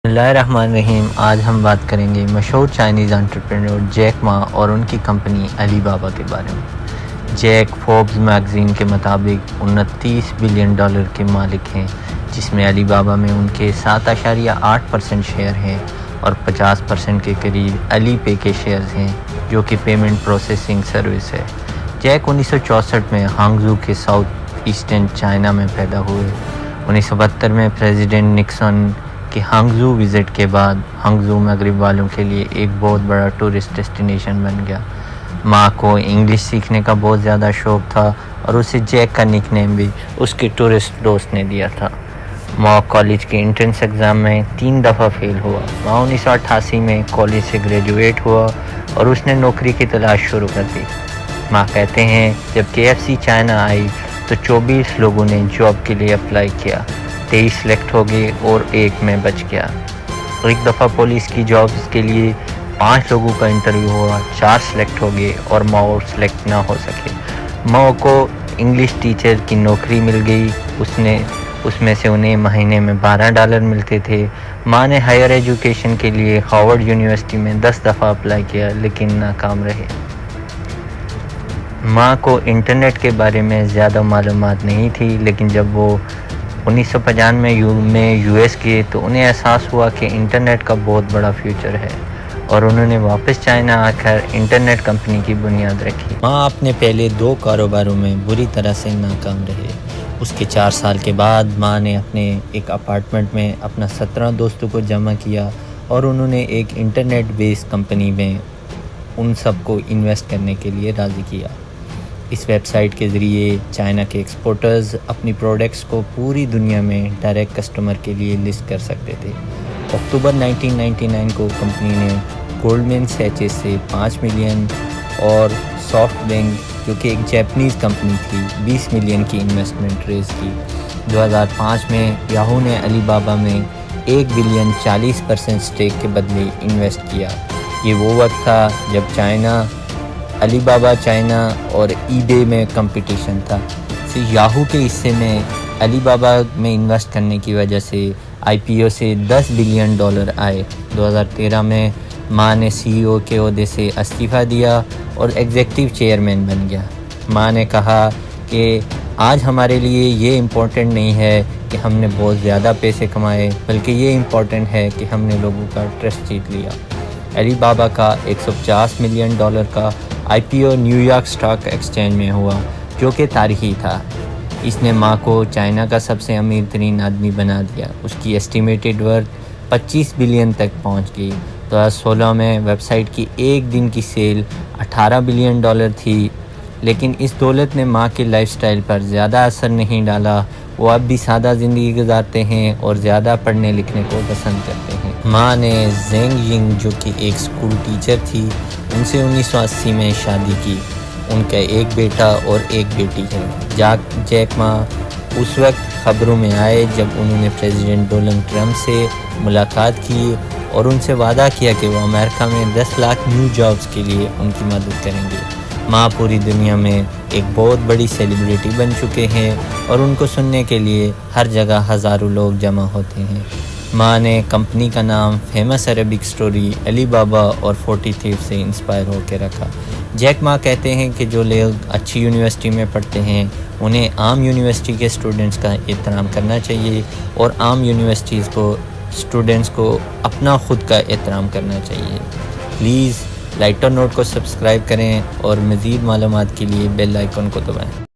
بسم اللہ الرحمن الرحیم۔ آج ہم بات کریں گے مشہور چائنیز انٹرپرینور جیک ما اور ان کی کمپنی علی بابا کے بارے میں۔ جیک فوربس میگزین کے مطابق 29 بلین ڈالر کے مالک ہیں، جس میں علی بابا میں ان کے 7.8% شیئر ہیں اور 50% کے قریب علی پے کے شیئرز ہیں، جو کہ پیمنٹ پروسیسنگ سروس ہے۔ جیک 1964 میں ہانگزو کے ساؤتھ ایسٹرن چائنا میں پیدا ہوئے۔ 1972 میں پریزیڈنٹ نکسن کہ ہانگزو وزٹ کے بعد ہانگزو مغرب والوں کے لیے ایک بہت بڑا ٹورسٹ ڈیسٹینیشن بن گیا۔ ماں کو انگلش سیکھنے کا بہت زیادہ شوق تھا اور اسے جیک کا نک نیم بھی اس کے ٹورسٹ دوست نے دیا تھا۔ ماں کالج کے انٹرنس ایگزام میں 3 دفعہ فیل ہوا۔ ماں 1988 میں کالج سے گریجویٹ ہوا اور اس نے نوکری کی تلاش شروع کر دی۔ ماں کہتے ہیں جب KFC چائنا آئی تو 24 لوگوں نے جاب کے لیے اپلائی کیا، 23 سلیکٹ ہو گئے اور 1 میں بچ گیا۔ ایک دفعہ پولیس کی جابز کے لیے 5 لوگوں کا انٹرویو ہوا، 4 سلیکٹ ہو گئے اور ماؤ سلیکٹ نہ ہو سکے۔ ماؤ کو انگلش ٹیچر کی نوکری مل گئی، اس میں سے انہیں مہینے میں $12 ملتے تھے۔ ماں نے ہائر ایجوکیشن کے لیے ہارورڈ یونیورسٹی میں 10 دفعہ اپلائی کیا لیکن ناکام رہے۔ ماں کو انٹرنیٹ کے بارے میں زیادہ معلومات نہیں تھی، لیکن جب وہ 1995 میں US گئے تو انہیں احساس ہوا کہ انٹرنیٹ کا بہت بڑا فیوچر ہے اور انہوں نے واپس چائنا آ کر انٹرنیٹ کمپنی کی بنیاد رکھی۔ ماں اپنے پہلے 2 کاروباروں میں بری طرح سے ناکام رہے۔ اس کے 4 سال کے بعد ماں نے اپنے ایک اپارٹمنٹ میں اپنا 17 دوستوں کو جمع کیا اور انہوں نے ایک انٹرنیٹ بیس کمپنی میں ان سب کو انویسٹ کرنے کے لیے راضی کیا۔ اس ویب سائٹ کے ذریعے چائنا کے ایکسپورٹرز اپنی پروڈکٹس کو پوری دنیا میں ڈائریکٹ کسٹمر کے لیے لسٹ کر سکتے تھے۔ اکتوبر 1999 کو کمپنی نے گولڈمین سیچز سے 5 ملین اور سافٹ بینک جو کہ ایک جیپنیز کمپنی تھی 20 ملین کی انویسٹمنٹ ریز کی۔ 2005 میں یاہو نے علی بابا میں 1 بلین 40% سٹیک کے بدلے انویسٹ کیا۔ یہ وہ وقت تھا جب علی بابا چائنا اور ای بے میں کمپٹیشن تھا۔ یاہو کے حصے میں علی بابا میں انویسٹ کرنے کی وجہ سے IPO سے $10 بلین آئے۔ 2013 میں ماں نے CEO کے عہدے سے استعفیٰ دیا اور ایگزیکٹو چیئرمین بن گیا۔ ماں نے کہا کہ آج ہمارے لیے یہ امپورٹنٹ نہیں ہے کہ ہم نے بہت زیادہ پیسے کمائے، بلکہ یہ امپورٹنٹ ہے کہ ہم نے لوگوں کا ٹرسٹ جیت لیا۔ علی بابا کا $150 ملین کا IPO new York stock exchange میں ہوا، جو کہ تاریخی تھا۔ اس نے ماں کو چائنا کا سب سے امیر ترین آدمی بنا دیا۔ اس کی ایسٹیمیٹڈ ورتھ 25 بلین تک پہنچ گئی۔ 2016 میں ویب سائٹ کی ایک دن کی سیل $18 بلین تھی، لیکن اس دولت نے ماں کے لائف سٹائل پر زیادہ اثر نہیں ڈالا۔ وہ اب بھی سادہ زندگی گزارتے ہیں اور زیادہ پڑھنے لکھنے کو پسند کرتے ہیں۔ ماں نے زینگ ینگ جو کہ ایک اسکول ٹیچر تھی، ان سے 1980 میں شادی کی۔ ان کا ایک بیٹا اور ایک بیٹی ہے۔ جیک ما اس وقت خبروں میں آئے جب انہوں نے پریزیڈنٹ ڈونلڈ ٹرمپ سے ملاقات کی اور ان سے وعدہ کیا کہ وہ امریکہ میں 10 لاکھ نیو جابز کے لیے ان کی مدد کریں گے۔ ماں پوری دنیا میں ایک بہت بڑی سیلیبریٹی بن چکے ہیں اور ان کو سننے کے لیے ہر جگہ ہزاروں لوگ جمع ہوتے ہیں۔ ماں نے کمپنی کا نام فیمس عربک سٹوری علی بابا اور 40 تھیف سے انسپائر ہو کے رکھا۔ جیک ما کہتے ہیں کہ جو لوگ اچھی یونیورسٹی میں پڑھتے ہیں انہیں عام یونیورسٹی کے اسٹوڈنٹس کا احترام کرنا چاہیے اور عام یونیورسٹیز کو اسٹوڈنٹس کو اپنا خود کا احترام کرنا چاہیے۔ پلیز لائٹر نوٹ کو سبسکرائب کریں اور مزید معلومات کے لیے بیل آئیکن کو دبائیں۔